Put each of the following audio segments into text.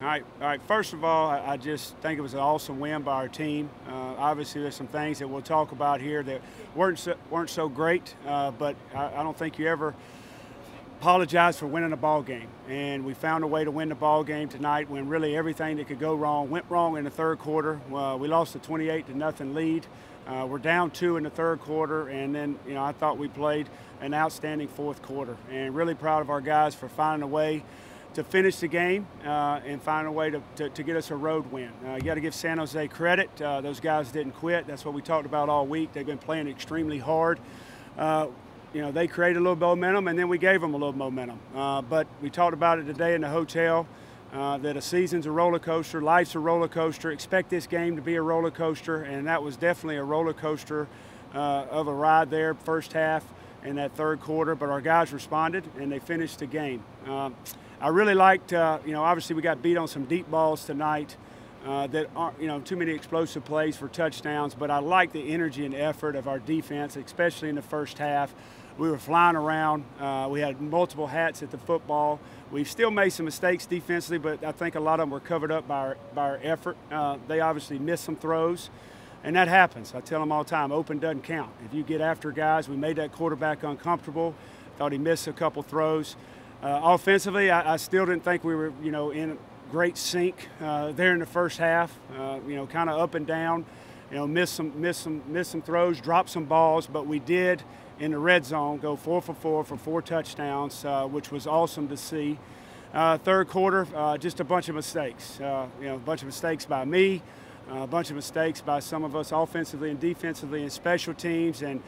All right. First of all, I just think it was an awesome win by our team. Obviously, there's some things that we'll talk about here that weren't so great, but I don't think you ever apologize for winning a ball game. And we found a way to win the ball game tonight when really everything that could go wrong went wrong in the third quarter. We lost a 28-0 lead. We're down 2 in the third quarter, and then I thought we played an outstanding fourth quarter. And really proud of our guys for finding a way to finish the game and find a way to get us a road win. You got to give San Jose credit. Those guys didn't quit. That's what we talked about all week. They've been playing extremely hard. They created a little momentum, and then we gave them a little momentum. But we talked about it today in the hotel, that a season's a roller coaster, life's a roller coaster. Expect this game to be a roller coaster, and that was definitely a roller coaster of a ride there, first half and that third quarter. But our guys responded, and they finished the game. I really liked, obviously we got beat on some deep balls tonight that aren't, too many explosive plays for touchdowns, but I like the energy and effort of our defense, especially in the first half. We were flying around. We had multiple hats at the football. We've still made some mistakes defensively, but I think a lot of them were covered up by our effort. They obviously missed some throws, and that happens. I tell them all the time, open doesn't count. If you get after guys, we made that quarterback uncomfortable. Thought he missed a couple throws. Offensively, I still didn't think we were, in great sync there in the first half. Kind of up and down. Missed some throws, dropped some balls, but we did in the red zone go 4 for 4 for 4 touchdowns, which was awesome to see. Third quarter, just a bunch of mistakes. A bunch of mistakes by me, a bunch of mistakes by some of us offensively and defensively and special teams, and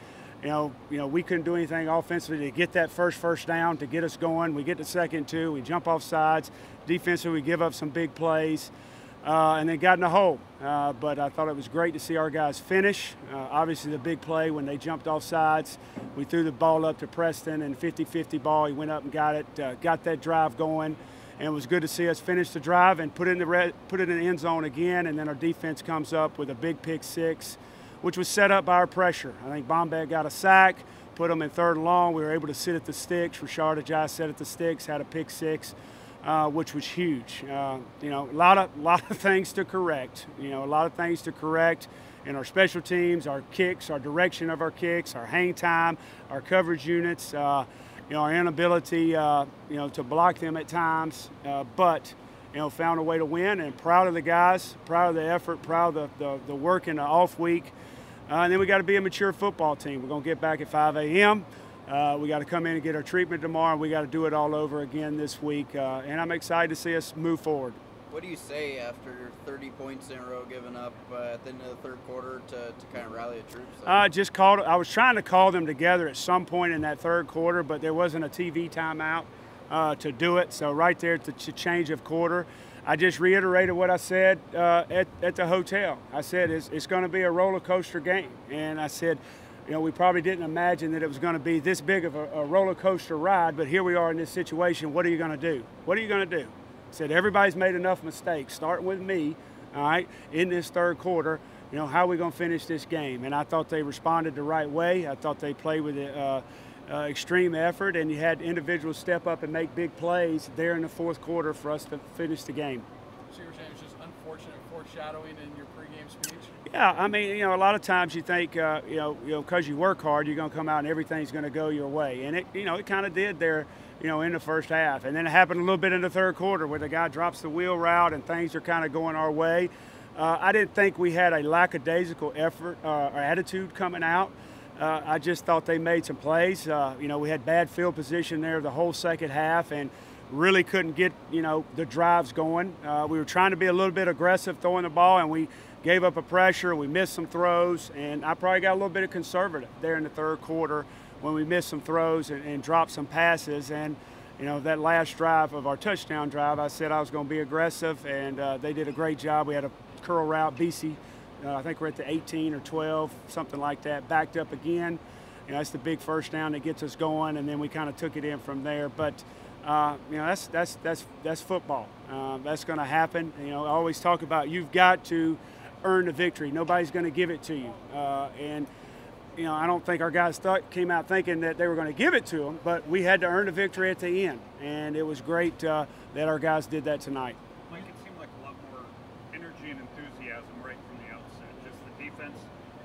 we couldn't do anything offensively to get that first down, to get us going. We get the second 2, we jump off sides. Defensively, we give up some big plays, and then got in the hole. But I thought it was great to see our guys finish. Obviously, the big play when they jumped off sides, we threw the ball up to Preston, and 50-50 ball, he went up and got it, got that drive going. And it was good to see us finish the drive and put it in the end zone again, and then our defense comes up with a big pick 6, which was set up by our pressure. I think Bombay got a sack, put them in 3rd and long. We were able to sit at the sticks. Rashard Ajayi sat at the sticks, had a pick 6, which was huge. A lot of things to correct. A lot of things to correct in our special teams, our kicks, our direction of our kicks, our hang time, our coverage units, our inability, to block them at times. But found a way to win, and proud of the guys, proud of the effort, proud of the work in the off week. And then we got to be a mature football team. We're going to get back at 5 a.m. We got to come in and get our treatment tomorrow. We got to do it all over again this week. And I'm excited to see us move forward. What do you say after 30 points in a row given up at the end of the third quarter to kind of rally the troops? I was trying to call them together at some point in that third quarter, but there wasn't a TV timeout to do it. So right there to change of quarter, I just reiterated what I said at the hotel. I said it's going to be a roller coaster game, and I said, we probably didn't imagine that it was going to be this big of a roller coaster ride, but here we are in this situation. What are you going to do? What are you going to do? I said everybody's made enough mistakes, starting with me, all right, in this third quarter. How are we going to finish this game? And I thought they responded the right way. I thought they played with extreme effort, and you had individuals step up and make big plays there in the fourth quarter for us to finish the game. So you were saying it's just unfortunate foreshadowing in your pregame speech? Yeah, I mean, a lot of times you think, because you work hard, you're going to come out and everything's going to go your way. And it kind of did there, in the first half. And then it happened a little bit in the third quarter where the guy drops the wheel route and things are kind of going our way. I didn't think we had a lackadaisical effort or attitude coming out. I just thought they made some plays. We had bad field position there the whole second half and really couldn't get, the drives going. We were trying to be a little bit aggressive throwing the ball, and we gave up a pressure. We missed some throws, and I probably got a little bit of conservative there in the third quarter when we missed some throws and dropped some passes. And, that last drive of our touchdown drive, I said I was going to be aggressive, and they did a great job. We had a curl route, BC. I think we're at the 18 or 12, something like that, backed up again. That's the big first down that gets us going, and then we kind of took it in from there. But, that's football. That's going to happen. I always talk about you've got to earn the victory. Nobody's going to give it to you. I don't think our guys came out thinking that they were going to give it to them, but we had to earn the victory at the end, and it was great that our guys did that tonight. Mike, energy and enthusiasm right from the outset. Just the defense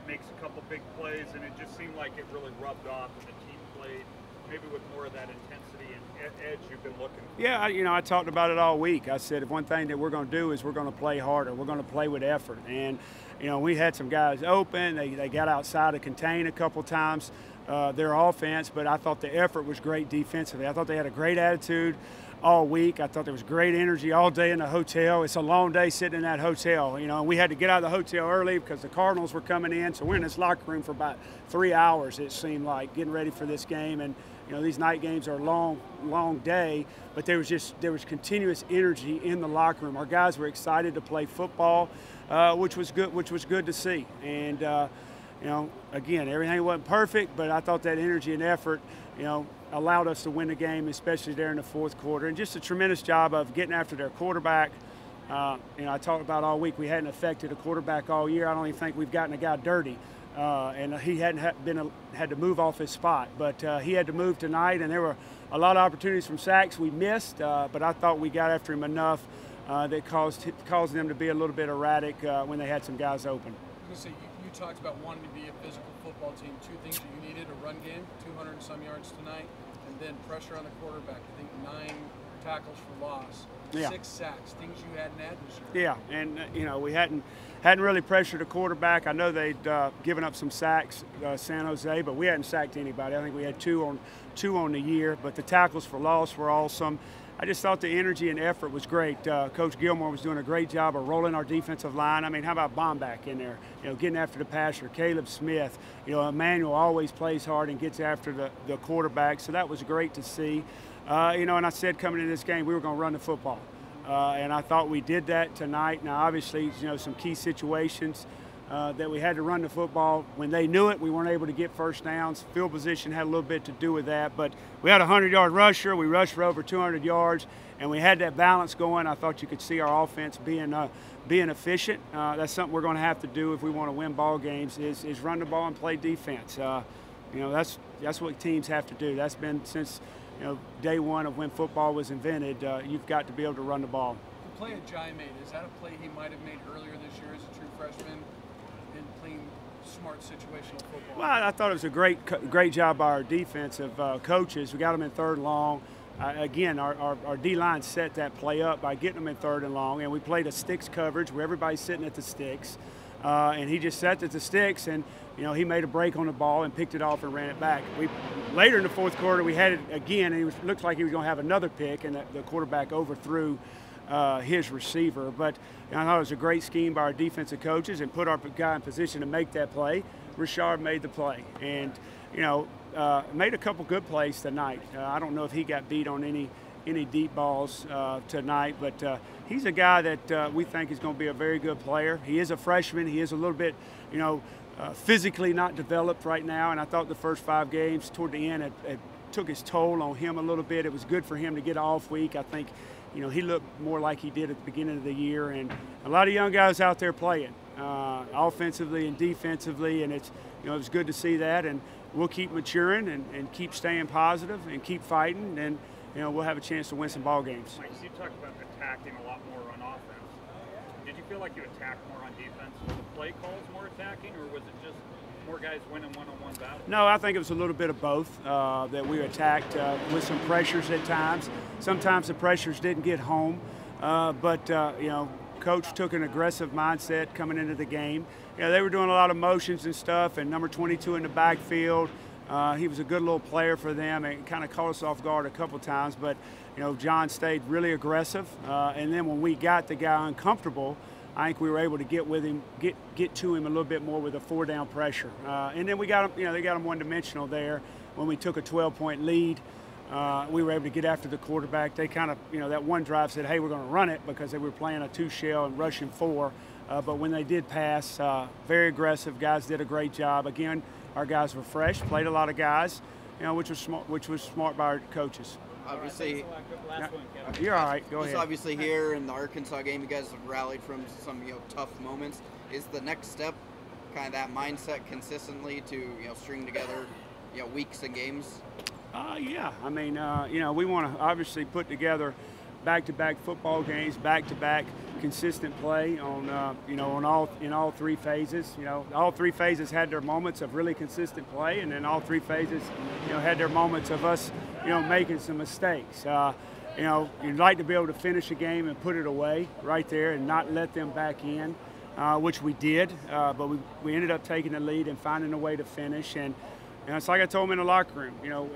makes a couple big plays, and it just seemed like it really rubbed off, and the team played maybe with more of that intensity and edge you've been looking for. Yeah, I talked about it all week. I said if one thing that we're going to do is we're going to play harder. We're going to play with effort. And, we had some guys open. They got outside to contain a couple times their offense, but I thought the effort was great defensively. I thought they had a great attitude all week. I thought there was great energy all day in the hotel. It's a long day sitting in that hotel, and we had to get out of the hotel early because the Cardinals were coming in. So we're in this locker room for about 3 hours, it seemed like, getting ready for this game. And these night games are a long day, but there was continuous energy in the locker room. Our guys were excited to play football, which was good to see. And again, everything wasn't perfect, but I thought that energy and effort, allowed us to win the game, especially there in the fourth quarter. And just a tremendous job of getting after their quarterback. I talked about all week we hadn't affected a quarterback all year. I don't even think we've gotten a guy dirty. And he hadn't had to move off his spot, but he had to move tonight, and there were a lot of opportunities from sacks we missed, but I thought we got after him enough that caused them to be a little bit erratic when they had some guys open. I was going to say, you talked about wanting to be a physical football team. Two things that you needed: a run game, 200 and some yards tonight, and then pressure on the quarterback. I think 9 tackles for loss. Yeah. 6 sacks, things you hadn't had this year. Yeah, and we hadn't really pressured a quarterback. I know they'd given up some sacks, San Jose, but we hadn't sacked anybody. I think we had two on the year, but the tackles for loss were awesome. I just thought the energy and effort was great. Coach Gilmore was doing a great job of rolling our defensive line. I mean, how about Bomback in there? Getting after the passer. Caleb Smith. Emmanuel always plays hard and gets after the quarterback. So that was great to see. And I said coming into this game we were going to run the football. And I thought we did that tonight. Now, obviously, some key situations that we had to run the football. When they knew it, we weren't able to get first downs. Field position had a little bit to do with that. But we had a 100-yard rusher. We rushed for over 200 yards, and we had that balance going. I thought you could see our offense being efficient. That's something we're going to have to do if we want to win ball games is run the ball and play defense. That's what teams have to do. That's been since day one of when football was invented. You've got to be able to run the ball. The play that Jai made, is that a play he might have made earlier this year as a true freshman in playing smart situational football? Well, I thought it was a great job by our defensive coaches. We got them in 3rd and long. Again, our D-line set that play up by getting them in 3rd and long, and we played a sticks coverage where everybody's sitting at the sticks. And he just sat at the sticks, and he made a break on the ball and picked it off and ran it back. Later in the fourth quarter, we had it again, and looked like he was going to have another pick, and the quarterback overthrew his receiver. But I thought it was a great scheme by our defensive coaches and put our guy in position to make that play. Rashard made the play, and made a couple good plays tonight. I don't know if he got beat on any deep balls tonight, but he's a guy that we think is going to be a very good player. He is a freshman. He is a little bit, physically not developed right now, and I thought the first 5 games toward the end it took its toll on him a little bit. It was good for him to get an off week. I think, he looked more like he did at the beginning of the year, and a lot of young guys out there playing offensively and defensively, and it was good to see that, and we'll keep maturing and keep staying positive and keep fighting, and we'll have a chance to win some ball games. Mike, you talked about attacking a lot more on offense. Did you feel like you attacked more on defense? Were the play calls more attacking, or was it just more guys winning one-on-one battles? No, I think it was a little bit of both, that we attacked with some pressures at times. Sometimes the pressures didn't get home, but Coach took an aggressive mindset coming into the game. They were doing a lot of motions and stuff, and number 22 in the backfield, he was a good little player for them, and kind of caught us off guard a couple times, but John stayed really aggressive, and then when we got the guy uncomfortable, I think we were able to get with him, get to him a little bit more with a 4-down pressure, and then we got him. They got him one-dimensional there when we took a 12-point lead. We were able to get after the quarterback. They kind of, that one drive said, hey, we're going to run it, because they were playing a 2-shell and rushing 4. But when they did pass, very aggressive. Guys did a great job. Again, our guys were fresh, played a lot of guys, which was smart by our coaches. Obviously, you're all right. Go ahead. Obviously, here in the Arkansas game, you guys have rallied from some tough moments. Is the next step kind of that mindset consistently to string together weeks and games? Yeah. I mean, we want to obviously put together back-to-back football games, back-to-back consistent play on you know, in all three phases. You know, all three phases had their moments of really consistent play, and then all three phases, you know, had their moments of us, you know, making some mistakes. You know, you'd like to be able to finish a game and put it away right there and not let them back in, which we did, but we ended up taking the lead and finding a way to finish. And you know, it's like I told them in the locker room, you know,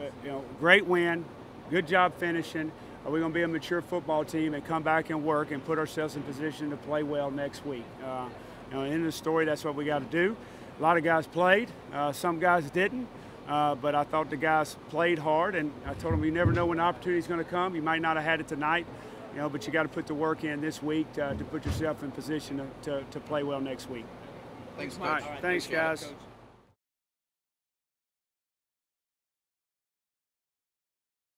great win, good job finishing. Are we going to be a mature football team and come back and work and put ourselves in position to play well next week? You know, in the story, that's what we got to do. A lot of guys played, some guys didn't. But I thought the guys played hard, and I told them you never know when the opportunity is going to come. You might not have had it tonight, you know, but you got to put the work in this week to put yourself in position to play well next week. Thanks, Coach. All right. Thanks, guys. Coach.